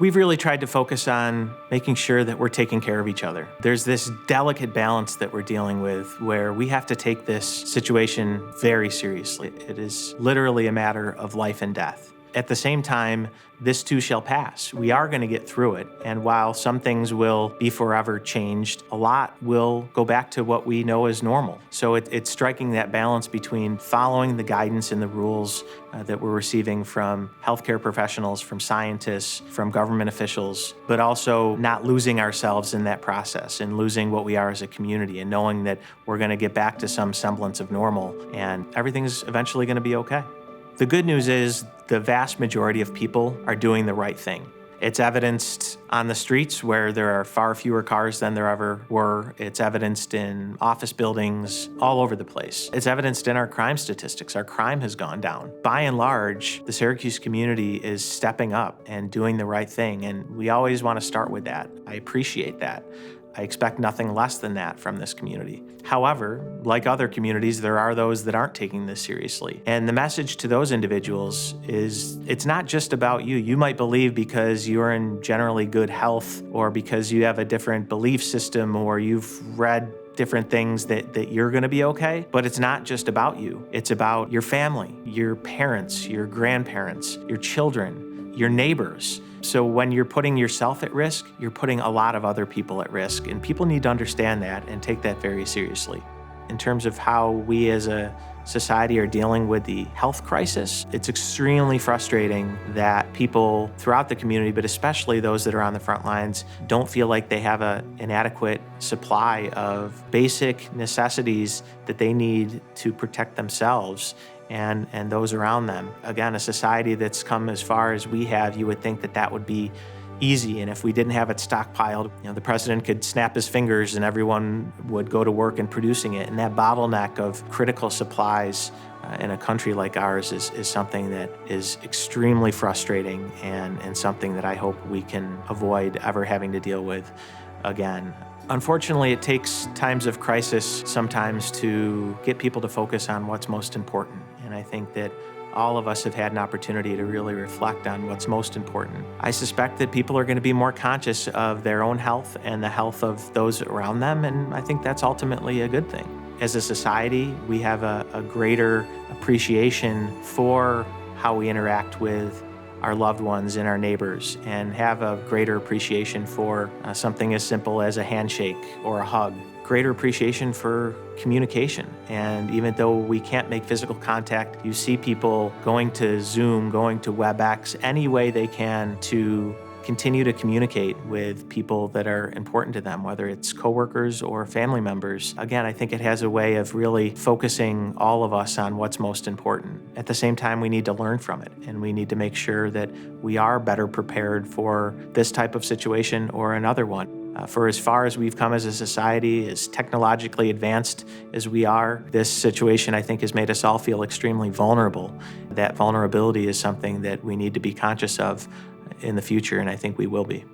We've really tried to focus on making sure that we're taking care of each other. There's this delicate balance that we're dealing with where we have to take this situation very seriously. It is literally a matter of life and death. At the same time, this too shall pass. We are going to get through it. And while some things will be forever changed, a lot will go back to what we know as normal. So it's striking that balance between following the guidance and the rules that we're receiving from healthcare professionals, from scientists, from government officials, but also not losing ourselves in that process and losing what we are as a community and knowing that we're going to get back to some semblance of normal and everything's eventually going to be okay. The good news is the vast majority of people are doing the right thing. It's evidenced on the streets where there are far fewer cars than there ever were. It's evidenced in office buildings all over the place. It's evidenced in our crime statistics. Our crime has gone down. By and large, the Syracuse community is stepping up and doing the right thing, and we always want to start with that. I appreciate that. I expect nothing less than that from this community. However, like other communities, there are those that aren't taking this seriously. And the message to those individuals is it's not just about you. You might believe because you're in generally good health or because you have a different belief system or you've read different things that you're going to be okay, but it's not just about you. It's about your family, your parents, your grandparents, your children, your neighbors. So when you're putting yourself at risk, you're putting a lot of other people at risk, and people need to understand that and take that very seriously. In terms of how we as a society are dealing with the health crisis, it's extremely frustrating that people throughout the community, but especially those that are on the front lines, don't feel like they have an adequate supply of basic necessities that they need to protect themselves and those around them. Again, a society that's come as far as we have, you would think that that would be easy. And if we didn't have it stockpiled, the president could snap his fingers and everyone would go to work in producing it. And that bottleneck of critical supplies in a country like ours is something that is extremely frustrating and something that I hope we can avoid ever having to deal with again. Unfortunately, it takes times of crisis sometimes to get people to focus on what's most important. And I think that all of us have had an opportunity to really reflect on what's most important. I suspect that people are going to be more conscious of their own health and the health of those around them, and I think that's ultimately a good thing. As a society, we have a greater appreciation for how we interact with our loved ones and our neighbors, and have a greater appreciation for something as simple as a handshake or a hug. Greater appreciation for communication. And even though we can't make physical contact, you see people going to Zoom, going to WebEx, any way they can to continue to communicate with people that are important to them, whether it's coworkers or family members. Again, I think it has a way of really focusing all of us on what's most important. At the same time, we need to learn from it, and we need to make sure that we are better prepared for this type of situation or another one. For as far as we've come as a society, as technologically advanced as we are, this situation, I think, has made us all feel extremely vulnerable. That vulnerability is something that we need to be conscious of in the future, and I think we will be.